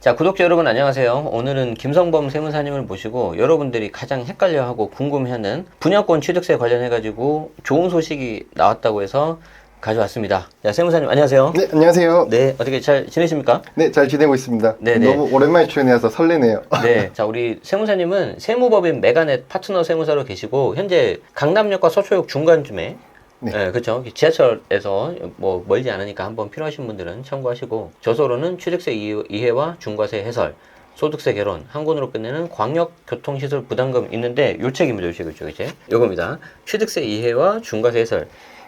자, 구독자 여러분 안녕하세요. 오늘은 김성범 세무사님을 모시고 여러분들이 가장 헷갈려하고 궁금해하는 분양권 취득세 관련해가지고 좋은 소식이 나왔다고 해서 가져왔습니다. 자, 세무사님 안녕하세요. 네, 안녕하세요. 네, 어떻게 잘 지내십니까? 네, 잘 지내고 있습니다. 네네. 너무 오랜만에 출연해서 설레네요. 네, 자, 우리 세무사님은 세무법인 메가넷 파트너 세무사로 계시고 현재 강남역과 서초역 중간쯤에 네. 네, 그렇죠. 지하철에서 뭐 멀지 않으니까 한번 필요하신 분들은 참고하시고 저서로는 취득세 이해와 중과세 해설, 소득세 개론, 한 권으로 끝내는 광역교통시설 부담금 있는데 요 책입니다. 요 책이죠. 이제 요겁니다. 취득세 이해와 중과세 해설.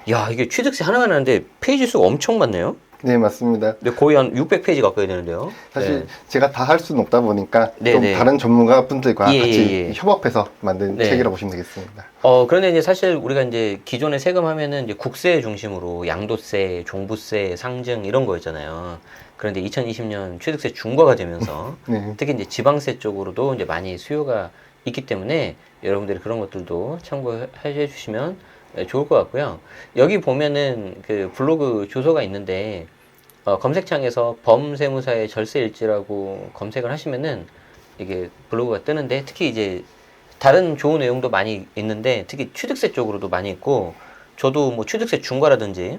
야, 이게 취득세 하나만 하는데 페이지 수가 엄청 많네요. 네, 맞습니다. 근데 거의 한 600페이지 가까이 되는데요. 사실 네. 제가 다 할 수는 없다 보니까 네, 좀 네. 다른 전문가 분들과 예, 같이 예, 예. 협업해서 만든 네. 책이라고 보시면 되겠습니다. 그런데 이제 사실 우리가 이제 기존에 세금 하면은 이제 국세 중심으로 양도세, 종부세, 상증 이런 거였잖아요. 그런데 2020년 취득세 중과가 되면서 네. 특히 이제 지방세 쪽으로도 이제 많이 수요가 있기 때문에 여러분들이 그런 것들도 참고해 주시면 좋을 것 같고요. 여기 보면은 그 블로그 주소가 있는데 검색창에서 범세무사의 절세일지라고 검색을 하시면은 이게 블로그가 뜨는데 특히 이제 다른 좋은 내용도 많이 있는데 특히 취득세 쪽으로도 많이 있고 저도 뭐 취득세 중과라든지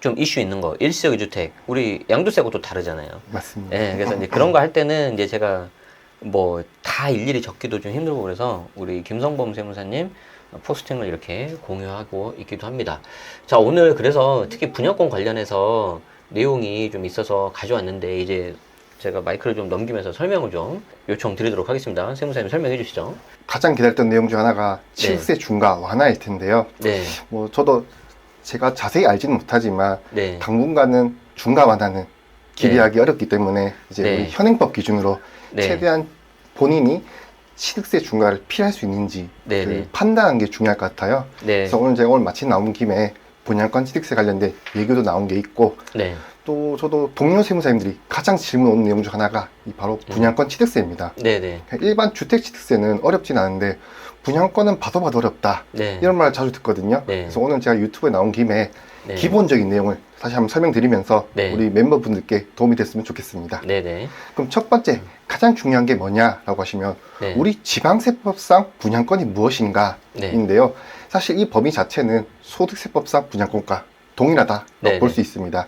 좀 이슈 있는 거 일시적 주택 우리 양도세하고 또 다르잖아요. 맞습니다. 예, 그래서 이제 그런 거 할 때는 이제 제가 뭐 다 일일이 적기도 좀 힘들고 그래서 우리 김성범 세무사님 포스팅을 이렇게 공유하고 있기도 합니다. 자, 오늘 그래서 특히 분양권 관련해서 내용이 좀 있어서 가져왔는데 이제 제가 마이크를 좀 넘기면서 설명을 좀 요청드리도록 하겠습니다. 세무사님 설명해 주시죠. 가장 기다렸던 내용 중 하나가 취득세 중과 완화일 텐데요. 네, 뭐 저도 제가 자세히 알지는 못하지만 네, 당분간은 중과 완화는 기대하기 어렵기 때문에 이제 네. 우리 현행법 기준으로 네. 최대한 본인이 취득세 중과를 피할 수 있는지 네, 그 네. 판단하는 게 중요할 것 같아요. 네, 그래서 오늘 제가 마침 나온 김에 분양권 취득세 관련된 얘기도 나온 게 있고 네, 또 저도 동료 세무사님들이 가장 질문 오는 내용 중 하나가 이 바로 분양권 취득세입니다. 네, 네, 일반 주택 취득세는 어렵진 않은데 분양권은 봐도 봐도 어렵다 네, 이런 말을 자주 듣거든요. 네. 그래서 오늘 제가 유튜브에 나온 김에 네. 기본적인 내용을 다시 한번 설명드리면서 네. 우리 멤버분들께 도움이 됐으면 좋겠습니다. 네, 네, 그럼 첫 번째 가장 중요한 게 뭐냐라고 하시면 네. 우리 지방세법상 분양권이 무엇인가인데요. 네. 사실 이 범위 자체는 소득세법상 분양권과 동일하다고 네, 볼 네. 수 있습니다.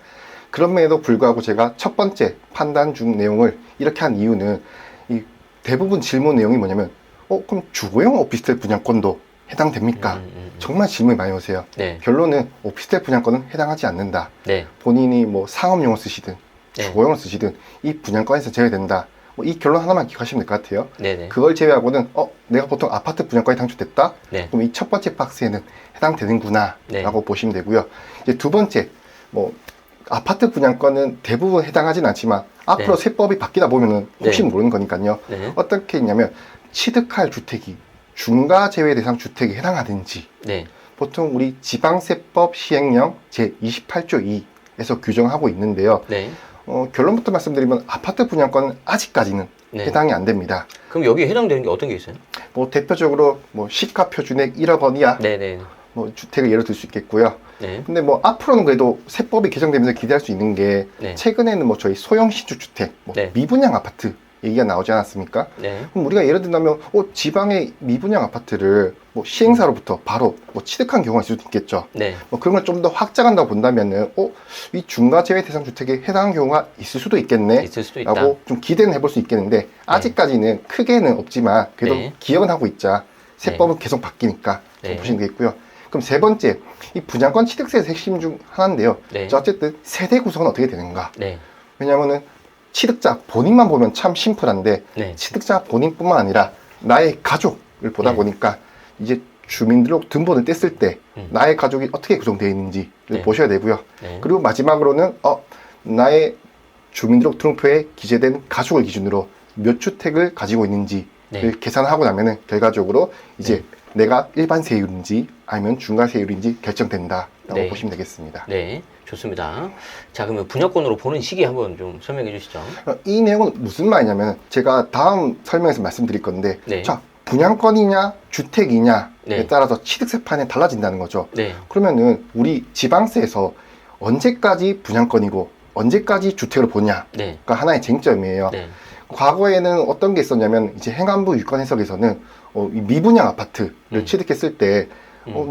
그럼에도 불구하고 제가 첫 번째 판단 중 내용을 이렇게 한 이유는 이 대부분 질문 내용이 뭐냐면 그럼 주거용 오피스텔 분양권도 해당됩니까? 정말 질문이 많이 오세요. 네, 결론은 오피스텔 분양권은 해당하지 않는다. 네, 본인이 뭐 상업용을 쓰시든 네. 주거용을 쓰시든 이 분양권에서 제외된다. 뭐 이 결론 하나만 기억하시면 될 것 같아요. 네, 네, 그걸 제외하고는 내가 보통 아파트 분양권에 당첨됐다? 네, 그럼 이 첫 번째 박스에는 해당되는구나 네. 라고 보시면 되고요. 이제 두 번째, 뭐 아파트 분양권은 대부분 해당하진 않지만 앞으로 네. 세법이 바뀌다 보면은 혹시 네. 모르는 거니까요. 네, 어떻게 했냐면 취득할 주택이 중과 제외 대상 주택에 해당하든지 네, 보통 우리 지방세법 시행령 제28조 2에서 규정하고 있는데요. 네, 결론부터 말씀드리면 아파트 분양권은 아직까지는 네. 해당이 안 됩니다. 그럼 여기에 해당되는 게 어떤 게 있어요? 뭐 대표적으로 뭐 시가 표준액 1억 원 이하 네, 네, 뭐 주택을 예로 들 수 있겠고요. 네, 근데 뭐 앞으로는 그래도 세법이 개정되면서 기대할 수 있는 게 네. 최근에는 뭐 저희 소형 신축 주택, 뭐 네. 미분양 아파트 얘기가 나오지 않았습니까? 네, 그럼 우리가 예를 들면 지방의 미분양 아파트를 뭐 시행사로부터 바로 뭐 취득한 경우가 있을 수도 있겠죠. 네, 뭐 그런 걸 좀 더 확장한다고 본다면은 이 중과 제외 대상 주택에 해당하는 경우가 있을 수도 있겠네 있을 수도 있다. 라고 좀 기대는 해볼 수 있겠는데 아직까지는 크게는 없지만 그래도 네. 기억은 하고 있자. 세법은 계속 바뀌니까 좀 네. 보시면 되겠고요. 그럼 세 번째, 이 분양권 취득세의 핵심 중 하나인데요. 네. 자, 어쨌든 세대 구성은 어떻게 되는가? 네, 왜냐하면은 취득자 본인만 보면 참 심플한데 네, 취득자 본인뿐만 아니라 나의 가족을 보다 네. 보니까 이제 주민등록 등본을 뗐을 때 음. 나의 가족이 어떻게 구성되어 있는지를 네. 보셔야 되고요. 네, 그리고 마지막으로는 나의 주민등록 등록표에 기재된 가족을 기준으로 몇 주택을 가지고 있는지를 네. 계산하고 나면은 결과적으로 이제 네. 내가 일반 세율인지 아니면 중과 세율인지 결정된다라고 네. 보시면 되겠습니다. 네, 좋습니다. 자, 그러면 분양권으로 보는 시기 한번 좀 설명해 주시죠. 이 내용은 무슨 말이냐면 제가 다음 설명에서 말씀드릴 건데 네. 자, 분양권이냐 주택이냐에 네. 따라서 취득세판이 달라진다는 거죠. 네, 그러면은 우리 지방세에서 언제까지 분양권이고 언제까지 주택을 보냐가 네. 하나의 쟁점이에요. 네. 과거에는 어떤 게 있었냐면 이제 행안부 유권 해석에서는 이 미분양 아파트를 취득했을 때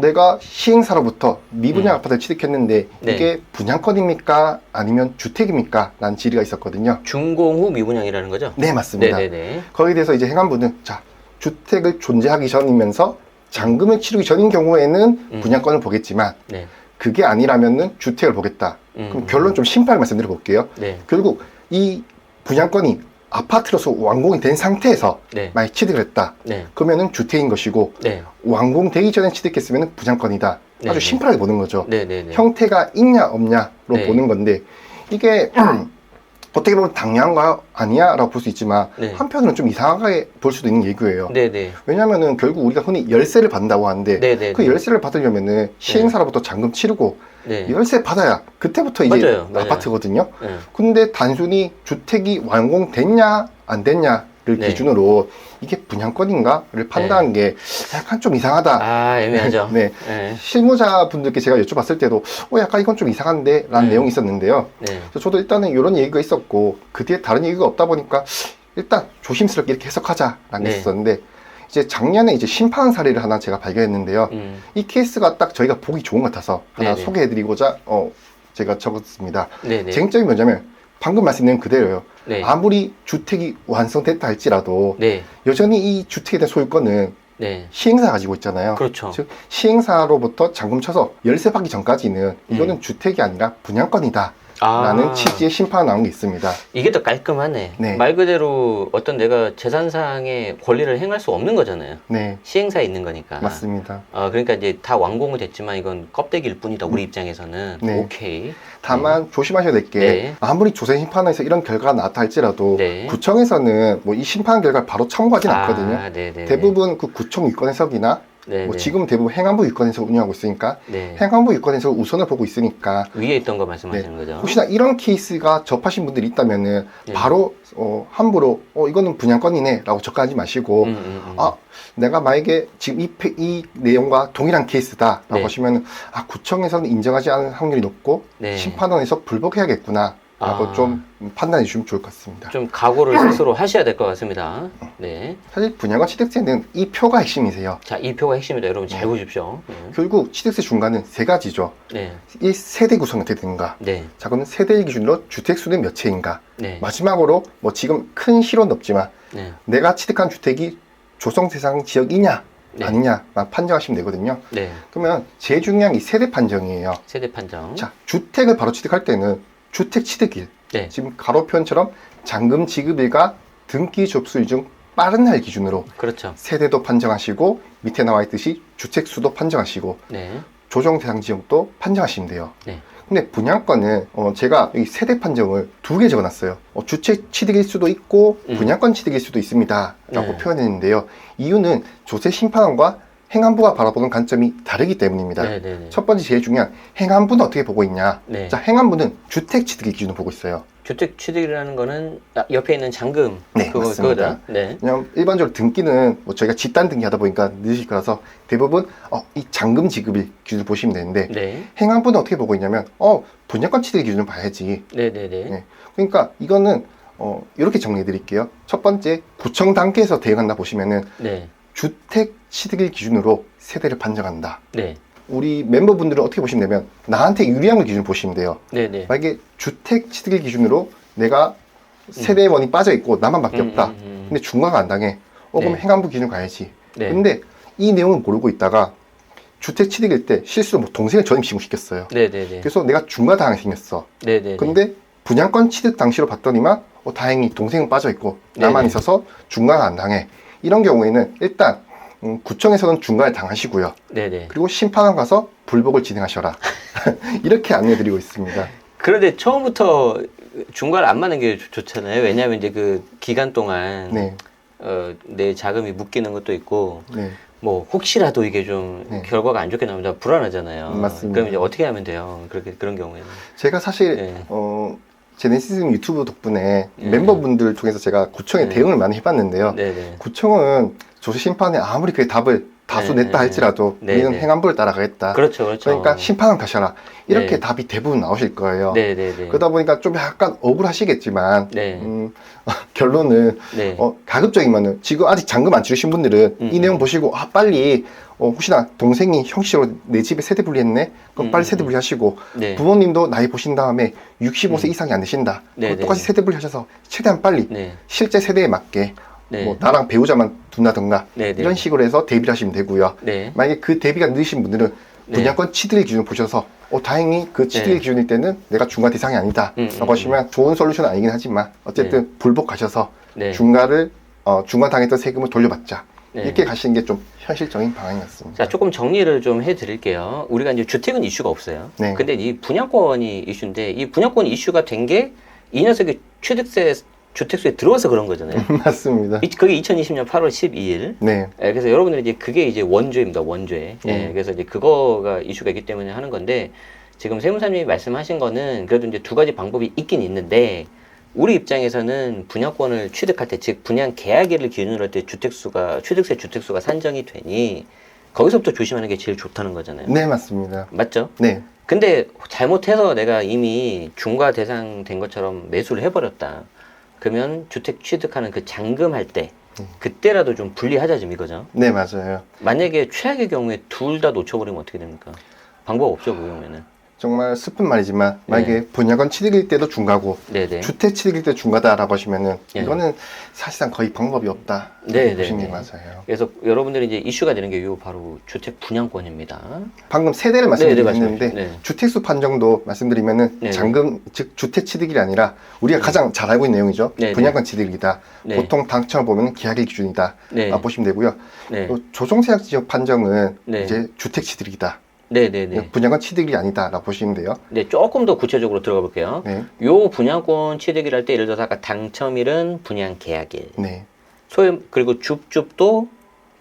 내가 시행사로부터 미분양 아파트를 취득했는데 네. 이게 분양권입니까? 아니면 주택입니까? 라는 질의가 있었거든요. 준공 후 미분양이라는 거죠? 네, 맞습니다. 네네네. 거기에 대해서 이제 행안부는 자, 주택을 존재하기 전이면서 잔금을 치르기 전인 경우에는 분양권을 보겠지만 네. 그게 아니라면은 주택을 보겠다. 그럼 결론 좀 심플하게 말씀드려 볼게요. 네. 결국 이 분양권이 아파트로서 완공이 된 상태에서 네. 만약 취득을 했다. 네. 그러면은 주택인 것이고 네. 완공되기 전에 취득했으면 분양권이다. 네, 아주 네. 심플하게 보는 거죠. 네네네. 형태가 있냐 없냐로 네. 보는 건데 이게 어떻게 보면 당연한 거 아니야? 라고 볼 수 있지만 네. 한편으로는 좀 이상하게 볼 수도 있는 얘기예요. 네네. 왜냐면은 결국 우리가 흔히 열세를 받는다고 하는데 네네네. 그 열세를 받으려면은 시행사로부터 잔금 치르고 네. 열세 받아야 그때부터 이제 맞아요, 맞아요. 아파트거든요. 네. 근데 단순히 주택이 완공됐냐 안 됐냐를 네. 기준으로 이게 분양권인가를 판단한 게 약간 좀 이상하다. 아, 애매하죠. 네. 네. 실무자분들께 제가 여쭤봤을 때도 약간 이건 좀 이상한데 라는 내용이 있었는데요. 네. 그래서 저도 일단은 이런 얘기가 있었고 그 뒤에 다른 얘기가 없다 보니까 일단 조심스럽게 이렇게 해석하자라는 게 네. 있었는데 이제 작년에 이제 심판 사례를 하나 제가 발견했는데요. 이 케이스가 딱 저희가 보기 좋은 것 같아서 하나 네네. 소개해드리고자 제가 적었습니다. 네네. 쟁점이 뭐냐면 방금 말씀드린 그대로예요. 네. 아무리 주택이 완성됐다 할지라도 네. 여전히 이 주택에 대한 소유권은 네. 시행사가 가지고 있잖아요. 그렇죠. 즉 시행사로부터 잔금 쳐서 열세 받기 전까지는 이거는 주택이 아니라 분양권이다. 라는 취지의 심판이 나온 게 있습니다. 이게 더 깔끔하네. 네. 말 그대로 어떤 내가 재산상의 권리를 행할 수 없는 거잖아요. 네, 시행사에 있는 거니까. 맞습니다. 그러니까 이제 다 완공은 됐지만 이건 껍데기일 뿐이다. 우리 입장에서는. 네. 오케이. 다만 조심하셔야 될 게 네. 아무리 조세 심판에서 이런 결과가 나왔다 할지라도 네. 구청에서는 뭐 이 심판 결과를 바로 청구하진 않거든요. 네네. 대부분 그 구청 유권 해석이나 네. 뭐 지금 대부분 행안부 유권 해석 운영하고 있으니까 네. 행안부 유권 해석 우선을 보고 있으니까 위에 있던 거 말씀하시는 거죠? 혹시나 이런 케이스가 접하신 분들이 있다면은 네. 바로 함부로 이거는 분양권이네 라고 접근하지 마시고 내가 만약에 지금 이 내용과 동일한 케이스다 라고 네. 하시면 구청에서는 인정하지 않을 확률이 높고 네. 심판원에서 불복해야겠구나 라고 좀 판단해 주시면 좋을 것 같습니다. 좀 각오를 스스로 하셔야 될 것 같습니다. 네. 사실 분양권 취득세는 이 표가 핵심이세요. 자, 이 표가 핵심이다. 여러분 잘 보십시오. 네. 결국 취득세 중간은 세 가지죠. 네. 이 세대 구성이 어떻게 되는가. 네. 자, 그럼 세대일 기준으로 주택수는 몇 채인가. 네. 마지막으로 뭐 지금 큰 실효는 없지만 네. 내가 취득한 주택이 조성 대상 지역이냐 네. 아니냐만 판정하시면 되거든요. 네. 그러면 제일 중요한 이 세대 판정이에요. 세대 판정. 자, 주택을 바로 취득할 때는 주택 취득일, 네. 지금 가로 표현처럼 잔금 지급일과 등기 접수일 중 빠른 날 기준으로 그렇죠. 세대도 판정하시고 밑에 나와 있듯이 주택 수도 판정하시고 네. 조정 대상 지역도 판정하시면 돼요. 네. 근데 분양권은 제가 이 세대 판정을 두 개 적어놨어요. 주택 취득일 수도 있고 분양권 취득일 수도 있습니다 라고 네. 표현했는데요. 이유는 조세 심판원과 행안부가 바라보는 관점이 다르기 때문입니다. 네네네. 첫 번째 제일 중요한 행안부는 어떻게 보고 있냐. 네. 자, 행안부는 주택 취득일 기준으로 보고 있어요. 주택 취득이라는 거는 옆에 있는 잔금. 네, 맞습니다. 그거다. 네. 왜냐면 일반적으로 등기는 뭐 저희가 집단 등기 하다 보니까 늦으실 거라서 대부분 이 잔금 지급일 기준으로 보시면 되는데 네. 행안부는 어떻게 보고 있냐면 분양권 취득 기준을 봐야지. 네네네. 네. 그러니까 이거는 이렇게 정리해 드릴게요. 첫 번째 구청 단계에서 대응한다 보시면은 네. 주택 취득일 기준으로 세대를 판정한다. 네. 우리 멤버분들은 어떻게 보시면 되면 나한테 유리한 걸 기준으로 보시면 돼요. 네네. 만약에 주택 취득일 기준으로 내가 세대원이 빠져 있고 나만 밖에 없다. 근데 중과가 안 당해. 그럼 네. 행안부 기준 가야지. 네. 근데 이 내용을 모르고 있다가 주택 취득일 때 실수로 뭐 동생을 전입 신고시켰어요. 네네네. 그래서 내가 중과 당하게 생겼어. 네네네. 근데 분양권 취득 당시로 봤더니만 다행히 동생은 빠져 있고 나만 네네. 있어서 중과가 안 당해. 이런 경우에는 일단 구청에서는 중과를 당하시고요. 네네. 그리고 심판원 가서 불복을 진행하셔라. 이렇게 안내드리고 있습니다. 그런데 처음부터 중과를 안 맞는 게 좋잖아요. 왜냐하면 이제 그 기간 동안 네, 내 자금이 묶이는 것도 있고 네. 뭐 혹시라도 이게 좀 네. 결과가 안 좋게 나오면 불안하잖아요. 맞습니다. 그럼 이제 어떻게 하면 돼요? 그런 경우에는. 제가 사실 네. 제네시스 유튜브 덕분에 네. 멤버분들 통해서 제가 구청에 네. 대응을 많이 해봤는데요. 네네. 구청은 조세 심판에 아무리 그 답을 다수 네, 냈다 네, 할지라도 네, 우리는 네. 행안부를 따라가겠다. 그렇죠, 그렇죠. 그러니까 심판은 가셔라. 이렇게 네. 답이 대부분 나오실 거예요. 네, 네, 네. 그러다 보니까 좀 약간 억울하시겠지만 네. 결론은 네. 가급적이면은 지금 아직 잔금 안 치르신 분들은 이 내용 보시고 빨리 혹시나 동생이 형식으로 내 집에 세대 분리했네? 그럼 빨리 세대 분리하시고 네. 부모님도 나이 보신 다음에 65세 이상이 안 되신다. 네, 그럼 네, 똑같이 네. 세대 분리하셔서 최대한 빨리 네. 실제 세대에 맞게 네. 뭐 나랑 배우자만 둔다던가 네, 네. 이런 식으로 해서 대비를 하시면 되고요. 네. 만약에 그 대비가 늦으신 분들은 네. 분양권 치드릴 기준을 보셔서 다행히 그 치드릴 네. 기준일 때는 내가 중과 대상이 아니다 라고 하시면 좋은 솔루션은 아니긴 하지만 어쨌든 불복하셔서 네. 중과를 중과 당했던 세금을 돌려받자 네. 이렇게 가시는 게 좀 현실적인 방향이 같습니다. 자, 조금 정리를 좀 해드릴게요. 우리가 이제 주택은 이슈가 없어요. 네. 근데 이 분양권이 이슈인데, 이 분양권 이슈가 된 게 이 녀석이 취득세, 주택수에 들어와서 그런 거잖아요. 맞습니다. 그게 2020년 8월 12일. 네. 예, 그래서 여러분들이 이제 그게 이제 원죄입니다. 원죄. 예, 네. 그래서 이제 그거가 이슈가 있기 때문에 하는 건데, 지금 세무사님이 말씀하신 거는 그래도 이제 두 가지 방법이 있긴 있는데, 우리 입장에서는 분양권을 취득할 때, 즉 분양 계약일을 기준으로 할 때 취득세 주택수가 산정이 되니 거기서부터 조심하는 게 제일 좋다는 거잖아요. 네, 맞습니다. 맞죠? 네. 근데 잘못해서 내가 이미 중과 대상 된 것처럼 매수를 해버렸다. 그러면 주택 취득하는 그 잔금할 때 그때라도 좀 분리하자 좀 이거죠. 네, 맞아요. 만약에 최악의 경우에 둘 다 놓쳐버리면 어떻게 됩니까? 방법 없죠, 그 경우에는. 정말 슬픈 말이지만 만약에 분양권 취득일 때도 중과고 네네. 주택 취득일 때 중과다라고 하시면은 네. 이거는 사실상 거의 방법이 없다. 네, 보시는 네, 게 네. 맞아요. 그래서 여러분들이 이제 이슈가 되는 게 요 바로 주택 분양권입니다. 방금 세대를 말씀드렸는데 말씀하십시오. 네. 주택수 판정도 말씀드리면은 네. 잔금 즉 주택 취득일이 아니라 우리가 가장 잘 알고 있는 내용이죠. 네. 분양권 취득일이다. 네. 보통 당첨을 보면 계약일 기준이다. 네. 보시면 되고요. 네. 또 조정세약 지역 판정은 네. 이제 주택 취득이다. 네네네. 분양권 취득일이 아니다라고 보시면 돼요. 네, 조금 더 구체적으로 들어가 볼게요. 네, 요 분양권 취득일 할 때 예를 들어서 아까 당첨일은 분양 계약일. 네, 그리고 줍줍도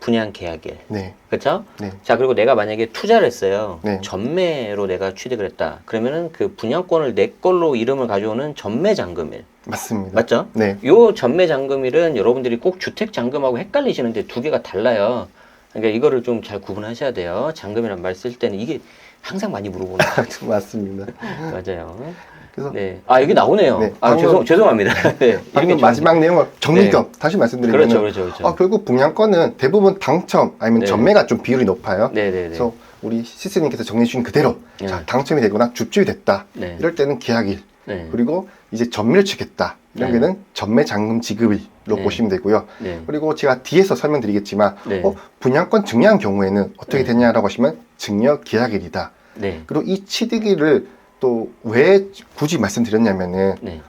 분양 계약일. 네, 그렇죠? 네, 자, 그리고 내가 만약에 투자를 했어요. 네. 전매로 내가 취득을 했다. 그러면은 그 분양권을 내 걸로 이름을 가져오는 전매 잔금일. 맞습니다. 맞죠? 네, 요 전매 잔금일은 여러분들이 꼭 주택 잔금하고 헷갈리시는데 두 개가 달라요. 그러니까 이거를 좀 잘 구분하셔야 돼요. 잔금이란 말 쓸 때는 이게 항상 많이 물어보는 거예요. 맞습니다. 맞아요. 그래서 네. 아, 여기 나오네요. 네, 아, 방금- 죄송합니다. 네. 방금 이렇게 마지막 내용을 정리 겸 다시 말씀드리면 그렇죠. 결국 분양권은 대부분 당첨 아니면 네. 전매가 좀 비율이 높아요. 네네네. 그래서 우리 시스님께서 정리해 주신 그대로 네. 자, 당첨이 되거나 줍줍이 됐다. 네. 이럴 때는 계약일 네. 그리고 이제 전매를 치겠다. 이런 네. 게는 전매 잔금 지급일로 네. 보시면 되고요. 네. 그리고 제가 뒤에서 설명드리겠지만 네. 분양권 증여한 경우에는 어떻게 네. 되냐라고 하시면 증여 계약일이다. 네. 그리고 이 취득일을 또 왜 굳이 말씀드렸냐면은 네.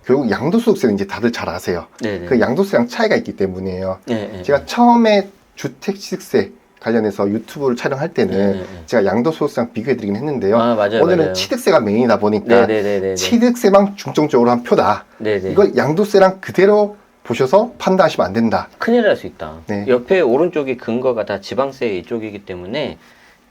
결국 양도소득세는 이제 다들 잘 아세요. 네네. 그 양도세랑 차이가 있기 때문이에요. 네. 제가 처음에 주택취득세 관련해서 유튜브를 촬영할 때는 네. 제가 양도소득세랑 비교해드리긴 했는데요. 아, 맞아요. 오늘은 맞아요. 취득세가 메인이다 보니까 네네네. 취득세만 중점적으로 한 표다. 네네. 이걸 양도세랑 그대로 보셔서 판단하시면 안 된다. 큰일 날 수 있다. 네. 옆에 오른쪽이 근거가 다 지방세 이쪽이기 때문에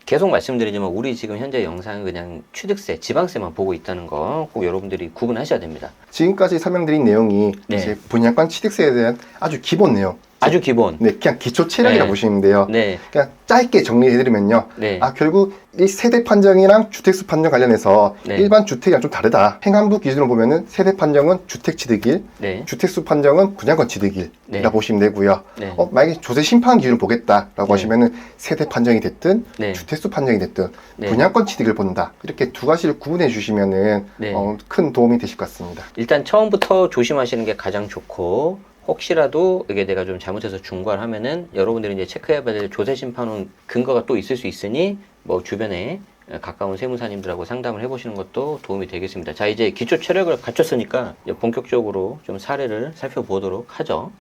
계속 말씀드리지만 우리 지금 현재 영상은 그냥 취득세, 지방세만 보고 있다는 거 꼭 여러분들이 구분하셔야 됩니다. 지금까지 설명드린 내용이 네. 이제 분양권 취득세에 대한 아주 기본 내용. 아주 기본. 네, 그냥 기초 체력이라 네. 보시면 돼요. 네. 그냥 짧게 정리해드리면요. 네. 결국 이 세대 판정이랑 주택수 판정 관련해서 네. 일반 주택이랑 좀 다르다. 행안부 기준으로 보면은 세대 판정은 주택 취득일, 네. 주택수 판정은 분양권 취득일이라 네. 보시면 되고요. 네. 만약에 조세 심판 기준을 보겠다라고 네. 하시면은 세대 판정이 됐든 네. 주택수 판정이 됐든 네. 분양권 취득을 본다. 이렇게 두 가지를 구분해 주시면은 네. 큰 도움이 되실 것 같습니다. 일단 처음부터 조심하시는 게 가장 좋고 혹시라도 이게 내가 좀 잘못해서 중과를 하면은 여러분들이 이제 체크해야 될 조세 심판은 근거가 또 있을 수 있으니 뭐 주변에 가까운 세무사님들하고 상담을 해보시는 것도 도움이 되겠습니다. 자, 이제 기초 체력을 갖췄으니까 이제 본격적으로 좀 사례를 살펴보도록 하죠.